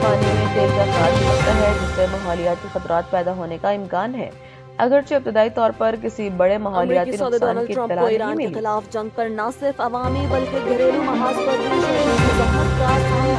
پانی میں تیل کا اخراج ہو سکتا ہے جس سے ماحولیاتی خطرات پیدا ہونے کا امکان ہے، اگرچہ ابتدائی طور پر کسی بڑے ماحولیاتی امریکی صدر نقصان ڈونلڈ کی ٹرمپ اطلاع کو نہیں ایران کے ملی۔ خلاف جنگ پر نہ صرف عوامی بلکہ گھریلو محاذ پر بھی شدید مزاحمت کا سامنا ہے۔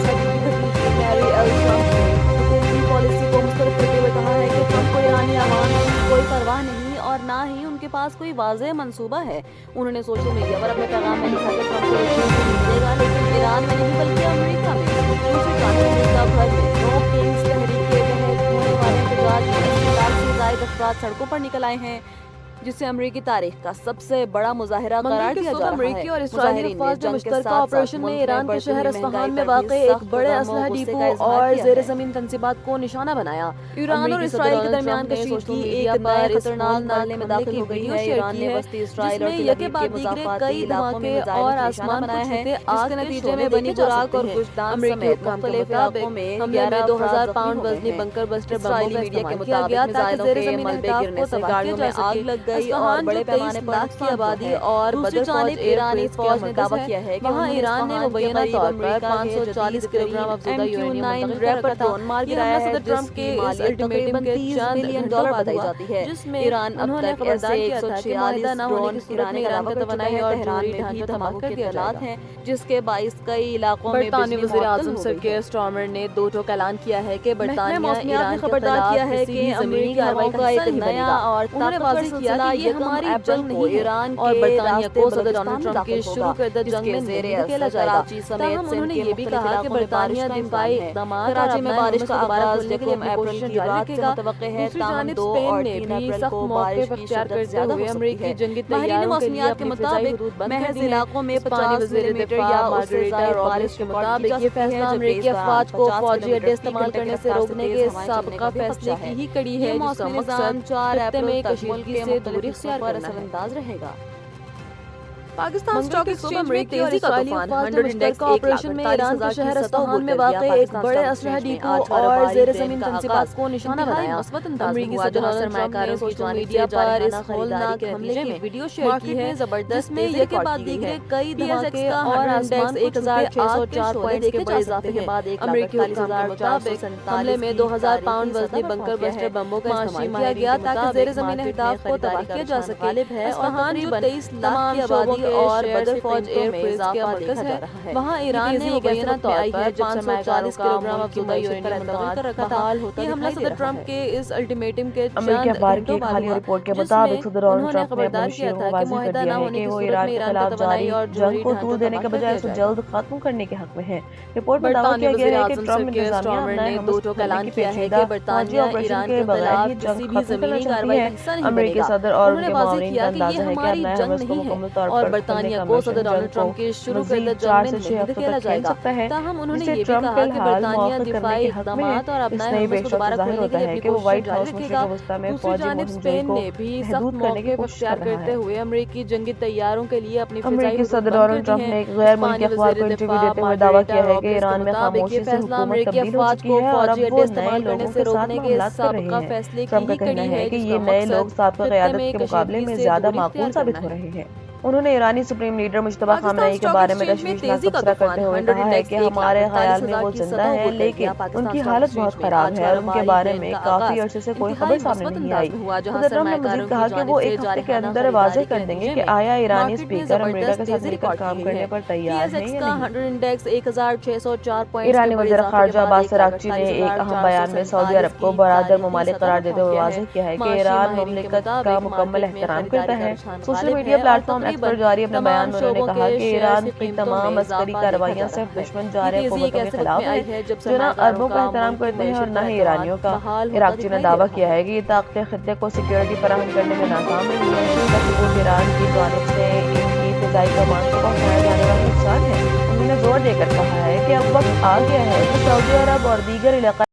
صدر کی بھتیجی میری ایل ٹرمپ نے حکومتی پالیسی کو مسترد کرتے ہوئے کہا ہے کہ ٹرمپ کو ایرانی عوام کی کوئی پرواہ نہیں اور نہ ہی ان کے پاس کوئی واضح منصوبہ ہے۔ انہوں نے سوشل میڈیا پر اپنے پیغام میں لکھا کہ ٹرمپ کو یقین نہیں ملے گا، لیکن ایران میں نہیں بلکہ امریکہ میں۔ دوسری جانب امریکہ بھر میں نو کنگز تحریک کے تحت ہونے والے احتجاج میں 80 لاکھ سے زائد افراد سڑکوں پر نکل آئے ہیں، جسے امریکی تاریخ کا سب سے بڑا مظاہرہ قرار دیا جا رہا ہے۔ امریکی اور اسرائیلی افواج نے مشترکہ آپریشن میں ایران کے شہر اصفہان میں واقع ایک بڑے اسلحہ ڈپو اور زیر زمین تنصیبات کو نشانہ بنایا۔ ایران اور اسرائیل کے درمیان کشیدگی ایک نئے خطرناک مرحلے میں داخل ہو گئی ہے۔ ایران نے وسطی اسرائیل اور تل ابیب کے مضافاتی علاقوں میں میزائلوں سے نشانہ بنایا ہے، جس کے نتیجے میں بنی براق اور گشدان سمیت مختلف علاقوں میں حملے میں 2000 پاؤنڈ وزنی بنکر بسٹر بموں کا استعمال کیا گیا تاکہ زیر زمین اہداف کو تباہ کیا جا سکے۔ لگ گئی اور بڑے پیمانے پر لاکھ کی آبادی اور دوسری بدر جانب ایرانی فوج نے دعویٰ کیا ہے کہ وہاں ایران نے مبینہ طور پر 540 کلو گرام افزودہ یورینیم منتقل کر رکھا تھا۔ مار یہ گرایا حملہ ہے صدر ٹرمپ کے اس الٹیمیٹم کے چند گھنٹوں بعد ہوا، جس میں ایران اب انہوں نے تک خبردار ایسے کیا تھا کہ معاہدہ نہ ہونے کی صورت میں ایران کا توانائی اور جوہری ڈھانچہ تباہ کر دیا جائے گا۔ ہیں جس کے باعث کئی علاقوں میں برطانوی بجلی وزیر معطل اعظم ہو سر گئی کیئر ہے۔ سٹارمر نے دو ٹوک اعلان کیا ہے کہ برطانیہ موسمیات نے ایران کے خبردار کیا خلاف ہے کسی کہ بھی زمینی امریکی کارروائی ہواؤں کا کا حصہ ایک نہیں بنے نیا گا۔ اور انہوں نے طاقتور واضح کیا سلسلہ کہ یہ ہماری جنگ نہیں ہے ایران اور کے برطانیہ کو راستے صدر بلوچستان ڈونلڈ میں ٹرمپ کے داخل شروع ہوگا، کردہ جس جنگ کے میں زیر نہیں اثر دھکیلا جائے گا۔ کراچی سمیت تاہم انہوں نے یہ بھی مختلف کہا کہ علاقوں میں برطانیہ بارش کا دفاعی امکان ہے۔ اقدامات اور کراچی میں اپنا بارش کا دوبارہ آغاز کھولنے کے لیے یکم اپنی اپریل کوششیں کی جاری رات رکھے سے گا۔ متوقع ہے، دوسری تاہم جانب 2 اسپین اور نے 3 بھی اپریل سخت کو موقف بارش کی اختیار شدت کرتے زیادہ ہو ہوئے سکتی امریکی ہے۔ جنگی ماہرین طیاروں کے لیے موسمیات کے اپنی فضائی مطابق حدود بند کر محض دی ہیں۔ علاقوں میں اسپانی 50 وزیر ملی میٹر دفاع یا اس سے مارگریٹا زائد روبلس بارش کے ریکارڈ کی جا مطابق یہ سکتی ہے، فیصلہ جبکہ امریکی اس دوران افواج کو 50 فوجی کلومیٹر اڈے فی استعمال گھنٹے کی کرنے سے رفتار روکنے تیز کے ہوائیں چلنے کا سابقہ بھی فیصلے خدشہ کی ہی کڑی یہ ہے، جس کا موسمی نظام مقصد 4 خطے اپریل میں تک ملک کشیدگی کے سے مختلف دوری حصوں اختیار پر کرنا اثر ہے۔ انداز رہے گا۔ پاکستان منگل اسٹاک کی صبح ایکسچینج میں امریکی اور تیزی کا اسرائیلی طوفان افواج نے 100 مشترکہ مشترکہ آپریشن میں ایران کے شہر اصفہان میں واقع ایک بڑے اسلحہ ڈپو اور زیر زمین تنصیبات کو نشانہ بنایا۔ امریکی صدر ڈونلڈ ٹرمپ نے سوشل میڈیا پر اس ہولناک حملے کی ویڈیو شیئر کی ہے، جس میں یکے بعد دیگرے کئی دھماکے اور آسمان کو چھوتے آگ کے شعلے دیکھے جا سکتے ہیں۔ امریکی حکام کے مطابق حملے میں 2000 پاؤنڈ وزنی بنکر بسٹر بموں کا استعمال کیا گیا تاکہ زیر زمین اہداف کو تباہ کیا جا سکے۔ اصفہان جو 23 لاکھ کی آبادی اور بدر فوج ایئر فیس کا مرکز ہے، وہاں ایران نے مبینہ طور پر 540 کلو گرام افزودہ یورینیم منتقل کر رکھا تھا۔ یہ حملہ صدر ٹرمپ کے اس الٹیمیٹم کے امریکی چند اخبار کی گھنٹوں ایک بعد حالیہ ہوا، رپورٹ کے جس میں مطابق صدر ڈونلڈ انہوں نے ٹرمپ نے اپنے خبردار کیا مشیر تھا کو کہ واضح کر معاہدہ نہ دیا ہے ہونے کہ کی وہ صورت ایران میں کے ایران کا خلاف توانائی جاری اور جنگ جوہری کو ڈھانچہ طول دینے کے تباہ کر بجائے دیا اسے جائے گا۔ جلد ختم کرنے کے حق میں ہے۔ رپورٹ میں دعویٰ برطانوی کیا وزیر گیا ہے کہ اعظم ٹرمپ سر کیئر انتظامیہ سٹارمر اپنا نے ہم دو ٹوک اعلان کی کیا ہے پیچیدہ کہ فوجی برطانیہ آپریشن ایران کے کے بغیر خلاف ہی جنگ کسی بھی ختم کرنا زمینی چاہتی کارروائی ہے۔ کا حصہ نہیں بنے امریکی گا۔ صدر اور انہوں ان نے کے واضح معاونین کیا کا کہ یہ اندازہ ہے کہ ہماری اپنا جنگ حماس کو نہیں ہے مکمل طور اور پر برطانیہ کا کو مشن صدر ڈونلڈ جنگ کو ٹرمپ کے شروع کردہ مزید جنگ 4 میں سے 6 نہیں ہفتوں دھکیلا تک جائے کھینچ گا۔ سکتا ہے، تاہم انہوں نے جسے یہ بھی ٹرمپ کہا فی کہ الحال برطانیہ مؤخر کرنے دفاعی کے حق میں ہے۔ اقدامات اور اس اپنا نئی حماس کو بیشتر دوبارہ ظاہر کھولنے کے ہوتا لیے ہے اپنی کہ وہ کوششیں وائٹ جاری ہاؤس رکھے مشرق گا۔ وسطی میں دوسری فوجی جانب مہم جنگ اسپین کو نے بھی سخت محدود کرنے کی موقف کوشش اختیار کر رہا کرتے ہے۔ ہوئے امریکی جنگی طیاروں کے لیے اپنی فضائی امریکی حدود صدر بند کر ڈونلڈ دی ٹرمپ ہیں۔ نے ایک غیر ملکی اسپانی اخبار وزیر کو انٹرویو دفاع دیتے ہوئے دعویٰ مارگریٹا کیا ہے کہ روبلس کے ایران میں مطابق یہ خاموشی سے فیصلہ حکومت امریکی تبدیل ہو افواج چکی کو ہے اور فوجی اب اڈے وہ نئے استعمال کرنے لوگوں سے کے ساتھ روکنے کے معاملات کر رہے سابقہ ہیں۔ فیصلے کی ٹرمپ کا ہی کہنا کڑی ہے ہے، کہ جس یہ کا نئے لوگ مقصد سابقہ خطے قیادت میں کے مقابلے کشیدگی میں سے زیادہ دوری معقول اختیار ثابت کرنا ہو ہے۔ رہے ہیں۔ انہوں نے ایرانی سپریم لیڈر مجتبیٰ پاکستان خامنہ ای کے اسٹاک بارے میں ایکسچینج میں تشویشناک تیزی کا تبصرہ طوفان کرتے ہوئے 100 کہا ہے انڈیکس کہ 1,48,000 ہمارے خیال میں وہ کی زندہ سطح ہیں، کو گر لیکن گیا۔ ان پاکستان کی اسٹاک حالت بہت ایکسچینج میں خراب آج ہے اور ان کے کاروباری بارے ٹرین میں کا کافی آغاز عرصے سے کوئی خبر انتہائی سامنے مثبت نہیں انداز آئی۔ میں ہوا، جہاں صدر ٹرمپ نے سرمایہ مزید کاروں کی کہا کہ جانب وہ سے ایک ہفتے کے جارحانہ اندر خریداری واضح کے کر دیں گے نتیجے کہ میں آیا ایرانی مارکیٹ میں اسپیکر امریکہ کے زبردست ساتھ تیزی مل کر ریکارڈ کی کام ہوئی کرنے ہے۔ پر ٹی تیار ایس ہیں ایکس یا کا نہیں۔ 100 انڈیکس 1,604 پوائنٹس کے ایرانی بڑے وزیر اضافے کے خارجہ بعد عباس عراقچی نے ایک اہم بیان میں سعودی عرب کو 1,48,47 برادر تاریخی ممالک سطح قرار پر دیتے ہوئے پہنچ گیا واضح ہے۔ کیا ہے کہ معاشی ایران ماہرین کے مملکت کا مطابق مکمل مارکیٹ میں احترام خریداری کرتا کا ہے۔ رجحان سوشل غالب میڈیا ہے اور پلیٹ فارم ایکس پر تقریباً جاری اپنے بیان تمام میں انہوں نے شعبوں کہا کے کہ شیئرز ایران کی کی قیمتوں تمام میں عسکری اضافہ دیکھا کارروائیاں جا رہا صرف ہے۔ دشمن یہ جارح تیزی ایک حکومتوں کے ایسے وقت خلاف میں ہے آئی ہے جب جو نہ سرمایہ کاروں عربوں کا کا احترام ملک کی کرتے ہیں اور معیشت نہ پر ہی اعتماد ایرانیوں کا۔ بحال ہوتا عراقچی نے دکھائی دے دعویٰ رہا کیا ہے۔ ہے کہ یہ طاقتیں خطے کو سیکیورٹی فراہم کرنے میں ناکام رہی ہیں، جس کا ثبوت ایران کی جانب سے ان کی فضائی کمان کو پہنچایا جانے والا نقصان ہے۔ انہوں نے زور دے کر کہا ہے کہ اب وقت آ گیا ہے کہ سعودی عرب اور دیگر علاقائی